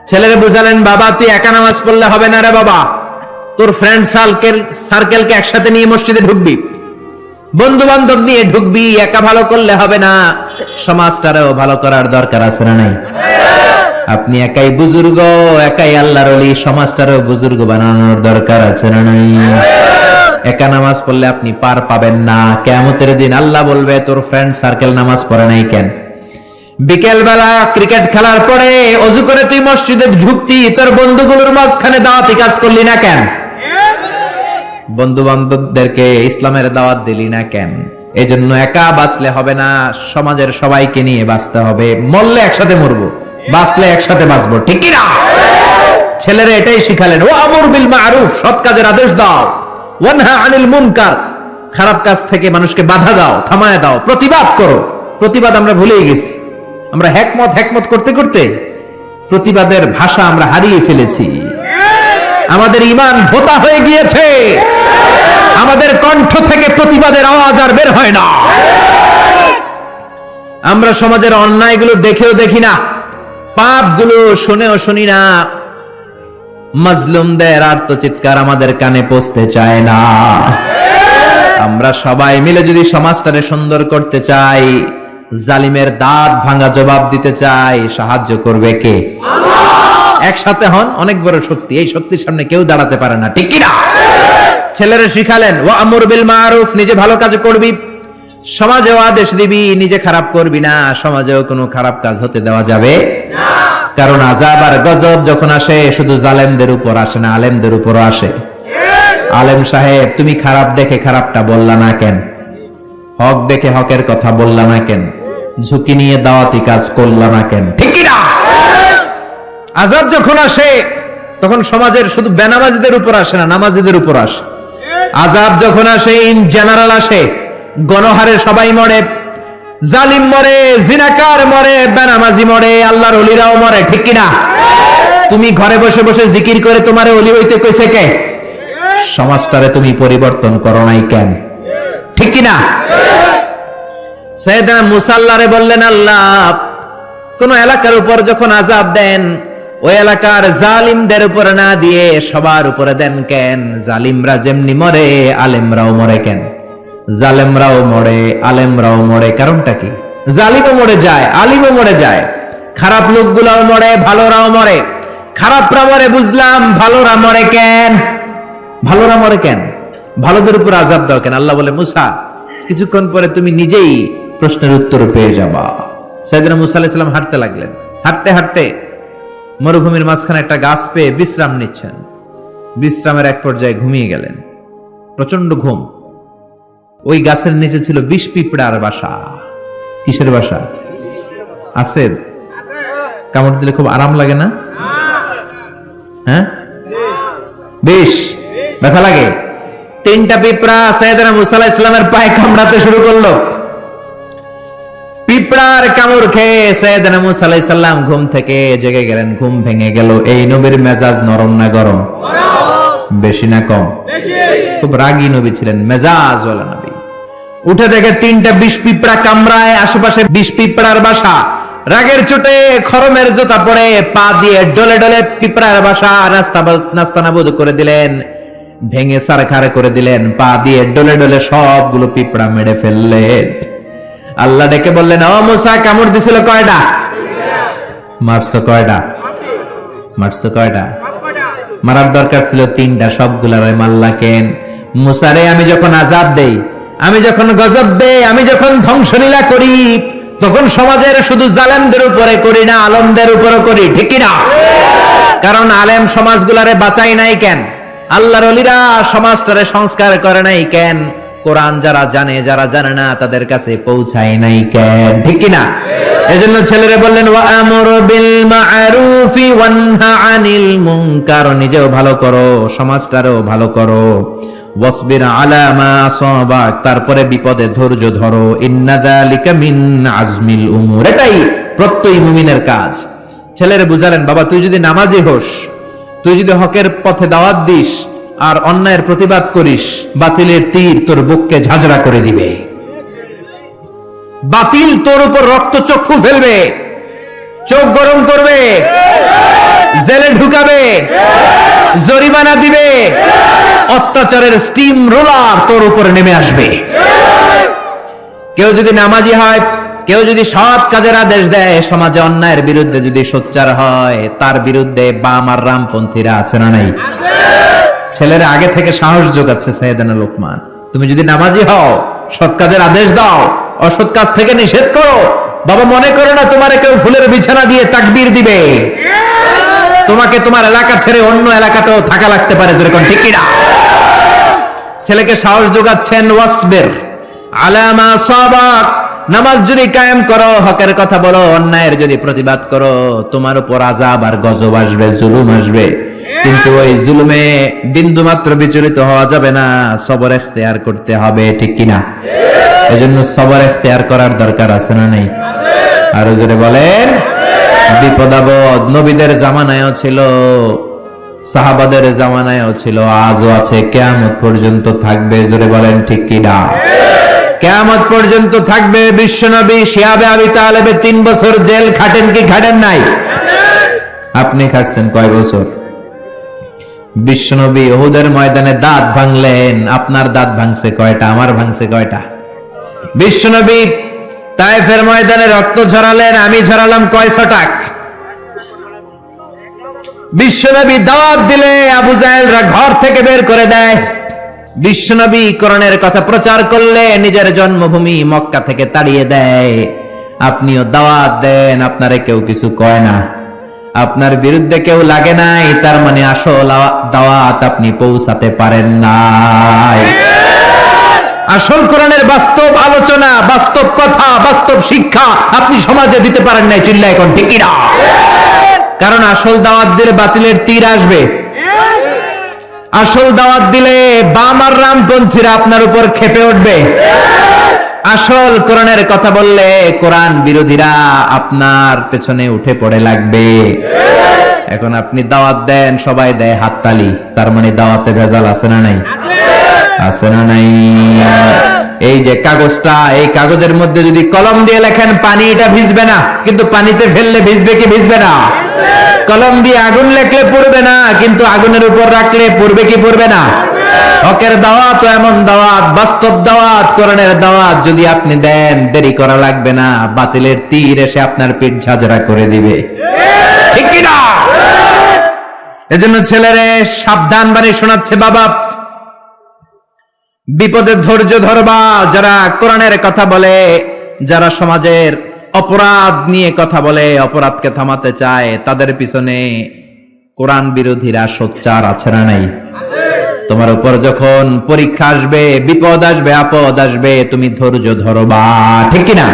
ছেলেরে বুঝালেন, বাবা তুই একা নামাজ পড়লে হবে না রে বাবা, তোর ফ্রেন্ড সার্কেলকে একসাথে নিয়ে মসজিদে ঢুকবি, বন্ধু বান্ধব নিয়ে ঢুকবি, একা ভালো করলে হবে না, সমাজটারও ভালো করার দরকার আছে না নাই? আপনি একাই বুজুর্গ, একাই আল্লাহর ওলি, সমাজটারও বুজুর্গ বানানোর দরকার আছে না নাই? একা নামাজ পড়লে আপনি পার পাবেন না। কিয়ামতের দিন আল্লাহ বলবে, তোর ফ্রেন্ড সার্কেল নামাজ পড়ে নাই কেন? বিকেল বেলা ক্রিকেট খেলার পরে অজু করে তুই মসজিদে ঢুকতি, তোর বন্ধুগুলোর মাঝখানে দাওয়াতি কাজ করলি না কেন? বন্ধু বান্ধবদেরকে ইসলামের দাওয়াত দিলি না কেন? এজন্য একা বাঁচলে হবে না, সমাজের সবাইকে নিয়ে বাঁচতে হবে। মরলে একসাথে মরবো, বাঁচলে একসাথে বাঁচবো, ঠিক কি না? ছেলেরা এটাই শিখালেন, ও আমর বিল মারুফ, সৎ কাজের আদেশ দাও, ওয়ানহা আনিল মুনকার, খারাপ কাজ থেকে মানুষকে বাধা দাও, থামায় দাও, প্রতিবাদ করো। প্রতিবাদ আমরা ভুলেই গেছি। আমরা হ্যাকমত করতে করতে প্রতিবাদের ভাষা আমরা হারিয়ে ফেলেছি। আমাদের ঈমান ভোতা হয়ে গিয়েছে, আমাদের কণ্ঠ থেকে প্রতিবাদের আওয়াজ আর বের হয় না। আমরা সমাজের অন্যায়গুলো দেখেও দেখি না, পাপগুলো শুনেও শুনি না, মাজলুমদের আর্তচিৎকার আমাদের কানে পৌঁছতে চায় না। আমরা সবাই মিলে যদি সমাজটাকে সুন্দর করতে চাই, জালিমের দাঁত ভাঙা জবাব দিতে চাই, সাহায্য করবে কে? একসাথে হন, অনেক বড় শক্তি, এই শক্তির সামনে কেউ দাঁড়াতে পারে না, ঠিক কি না? ছেলেরা শিখালেন, ওয়া আমর বিল মারুফ, নিজে ভালো কাজ করবি, সমাজেও আদেশ দিবি, নিজে খারাপ করবি না, সমাজেও কোনো খারাপ কাজ হতে দেওয়া যাবে না। কারণ আযাব আর গজব যখন আসে শুধু জালেমদের উপর আসে না, আলেমদের উপরও আসে। আলেম সাহেব, তুমি খারাপ দেখে খারাপটা বললা না কেন? হক দেখে হকের কথা বললা না কেন? ঝুঁকি নিয়ে দাওয়াতি কাজ করলা না কেন? ঠিক কি না? আযাব যখন আসে তখন সমাজের শুধু বেনামাজিদের উপর আসে না, নামাজিদের উপর আসে। আযাব যখন আসে ইন জেনারেল আসে, গণহারে সবাই মরে, জালিম মরে, জিনাকার মরে, বেনামাজি মরে, আল্লাহর ওলিরাও মরে, ঠিক কি না? তুমি ঘরে বসে বসে জিকির করে তোমারে ওলি হইতে কইছে কে? সমাজটারে তুমি পরিবর্তন করো নাই কেন? ঠিক কি না? সাইয়েদনা মুসা আল্লাহরে বললেন, আল্লাহ কোন এলাকার উপর যখন আযাব দেন, ওই এলাকার জালিমদের উপর না দিয়ে সবার উপরে দেন কেন? জালিমরা যেমনি মরে, আলেমরাও মরে কেন? জালেমরাও মরে, আলেমরাও মরে, কারণটা কি? জালিমও মরে যায়, আলিমও মরে যায়, খারাপ লোকগুলাও মরে, ভালোরাও মরে। খারাপরা মরে বুঝলাম, ভালোরা মরে কেন? ভালোরা মরে কেন? ভালোদের উপর আযাব দাও কেন? আল্লাহ বলে, মুসা কিছুক্ষণ পরে তুমি নিজেই প্রশ্নের উত্তর পেয়ে যাবা। সাইয়েদনা মুসা আলাইহিস সালাম হাঁটতে লাগলেন, হাঁটতে হাঁটতে মরুভূমির মাঝখানে একটা গাছ পেয়ে বিশ্রাম নিচ্ছেন। বিশ্রামের এক পর্যায়ে ঘুমিয়ে গেলেন, প্রচন্ড ঘুম। ওই গাছের নিচে ছিল 20 পিঁপড়ার বাসা। কিসের বাসা? আছে? কামড় দিলে খুব আরাম লাগে না? হ্যাঁ, বেশ ব্যথা লাগে। 3টা পিঁপড়া সাইয়েদনা মুসা আলাইহিস সালামের পায়ে কামড়াতে শুরু করলো। পিঁপড়ার কামড় খেয়ে সাইয়েদনা মুসা আলাইহিস সালাম ঘুম থেকে জেগে গেলেন। ঘুম ভেঙে গেল। এই নবীর মেজাজ নরম না গরম? বেশি না কম? খুব রাগী নবী ছিলেন, মেজাজ ওয়ালা নবী। উঠে দেখে 3টা 20 পিঁপড়া কামড়ায়, আশেপাশে 20 পিঁপড়ার বাসা। রাগের চোটে খরমের জুতা পরে পা দিয়ে ডলে ডলে পিঁপড়ার বাসা নাস্তানাবুদ করে দিলেন, ভেঙে সারখার করে দিলেন। পা দিয়ে ডলে ডলে সবগুলো পিঁপড়া মেরে ফেললেন। আল্লাহ ডেকে বললেন, ও মুসা, কামড় দিছিল কয়টা? মারছো কয়টা? মারছো কয়টা? মারার দরকার ছিল 3টা, সবগুলারে মারলা কেন? মুসারে, আমি যখন আযাব দেই, আমি যখন গজব দেই, আমি যখন ধ্বংসলীলা করি, তখন সমাজের শুধু জালেমদের উপরে করি না, আলেমদের উপরে করি, ঠিক কি না? কারণ আলেম সমাজগুলারে বাঁচাই নাই কেন? আল্লাহর ওলিরা সমাজটারে সংস্কার করে নাই কেন? কোরআন যারা জানে, যারা জানে না তাদের কাছে পৌঁছায় নাই কেন? ঠিক কি না? এজন্য ছেলেরা বললেন, ওয়া আমর বিল মা'রুফি ওয়ানহা আনিল মুনকার, নিজেও ভালো করো, সমাজটারও ভালো করো। ওয়াসবির আলা মা আসাবাক, তারপরে বিপদে ধৈর্য ধরো। ইন্না যালিকা মিন আজমিল উমুর, এটাই প্রত্যয়ী মুমিনের কাজ। ছেলেরা বুঝালেন, বাবা তুই যদি নামাজি হোস, তুই যদি হকের পথে দাওয়াত দিস আর অন্যায়ের প্রতিবাদ করিস, বাতিলের তীর তোর বুককে ঝাঁঝরা করে দিবে। বাতিল তোর উপর রক্ত চক্ষু ফেলবে। চোখ গরম করবে, জেলে ঢুকাবে, জরিমানা দিবে, অত্যাচারের স্টিম রোলার তোর উপরে নেমে আসবে। কেউ যদি নামাজি হয়, কেউ যদি সৎ কাজের আদেশ দেয়, সমাজে অন্যায়ের বিরুদ্ধে যদি সোচ্চার হয়, তার বিরুদ্ধে বাম আর রামপন্থীরা আছে না নাই? ছেলেরা আগে থেকে সাহস যোগাচ্ছে সাইয়েদানা লোকমান, তুমি যদি নামাজি হও, সৎ কাজের আদেশ দাও, অসৎ কাজ থেকে নিষেধ করো, বাবা মনে করো না তোমার কেউ ফুলের বিছানা দিয়ে তাকবীর দিবে, তোমাকে তোমার এলাকা ছেড়ে অন্য এলাকাতেও থাকা লাগতে পারে, যেরকম ঠিক কিনা? ছেলেকে সাহস যোগাচ্ছেন, ওয়াসবির আলা মা সাবাক, নামাজ যদি কায়েম করো, হকের কথা বলো, অন্যায়ের যদি প্রতিবাদ করো, তোমার উপর আযাব আর গজব আসবে, জুলুম আসবে, কিন্তু ওই জুলুমে বিন্দু মাত্র বিচলিত হওয়া যাবে না, সবর ইখতিয়ার করতে হবে, ঠিক কিনা? এজন্য সবর ইখতিয়ার করার দরকার আছে না নেই? আরো জোরে বলেন। বিপদ আপদ নবীদের জামানায়ও ছিল, সাহাবাদের জামানায়ও ছিল, আজও আছে, কিয়ামত পর্যন্ত থাকবে, জোরে বলেন ঠিক কিনা? কিয়ামত পর্যন্ত থাকবে। বিশ্বনবী শিহাবে আবি তালেবে 3 বছর জেল খাটেন কি খাটেন নাই? আপনি খাটছেন কয় বছর? বিশ্বনবী উহুদের ময়দানে দাঁত ভাঙলেন, আপনার দাঁত ভাঙছে কয়টা? আমার ভাঙছে কয়টা? বিশ্বনবী তায়েফের ময়দানে রক্ত ঝরালেন, আমি ঝরালাম কয় ছটাক? বিশ্বনবী দাওয়াত দিলে আবু জাহেলরা ঘর থেকে বের করে দেয়। বিশ্বনবী কোরআনের কথা প্রচার করলে নিজের জন্মভূমি মক্কা থেকে তাড়িয়ে দেয়। আপনিও দাওয়াত দেন, আপনারে কেউ কিছু কয় না, আপনার বিরুদ্ধে কেউ লাগে নাই, তার মানে আসল দাওয়াত আপনি পৌঁছাতে পারেন নাই। আসল কোরআনের বাস্তব আলোচনা, বাস্তব কথা, বাস্তব শিক্ষা আপনি সমাজে দিতে পারেন নাই, চিল্লায় এখন ঠিক কিনা? কারণ আসল দাওয়াত দিলে বাতিলের তীর আসবে, আসল দাওয়াত দিলে বাম আর রামপন্থীরা আপনার উপর ক্ষেপে উঠবে, আসল কোরআনের কথা বললে কোরআন বিরোধীরা আপনার পেছনে উঠে পড়ে লাগবে। এখন আপনি দাওয়াত দেন, সবাই দেয় হাততালি, তার মানে দাওয়াতে ভেজাল আছে না নাই? আছে না নাই? এই যে কাগজটা, এই কাগজের মধ্যে যদি কলম দিয়ে লেখেন পানি, এটা ভিজবে না, কিন্তু পানিতে ফেললে ভিজবে কি ভিজবে না? কলম দিয়ে আগুন লেখলে পড়বে না, কিন্তু আগুনের উপর রাখলে পড়বে কি পড়বে না? হকের দাওয়াত এমন দাওয়াত, বাস্তব দাওয়াত, কোরআনের দাওয়াত যদি আপনি দেন, দেরি করা লাগবে না, বাতিলের তীর এসে আপনার পিঠ ঝাঁঝরা করে দিবে, ঠিক কি না? এজন্য ছেলেরে সাবধান বাণী শোনাচ্ছে বাবা, বিপদে ধৈর্য ধরবা। যারা কোরআনের কথা বলে, যারা সমাজের অপরাধ নিয়ে কথা বলে, অপরাধকে থামাতে চায়, তাদের পিছনে কোরআন বিরোধীরা সোচ্চার আছে না নাই? তোমার উপর যখন পরীক্ষা আসবে, বিপদ আসবে, আপদ আসবে, তুমি ধৈর্য ধরবা, ঠিক কিনা?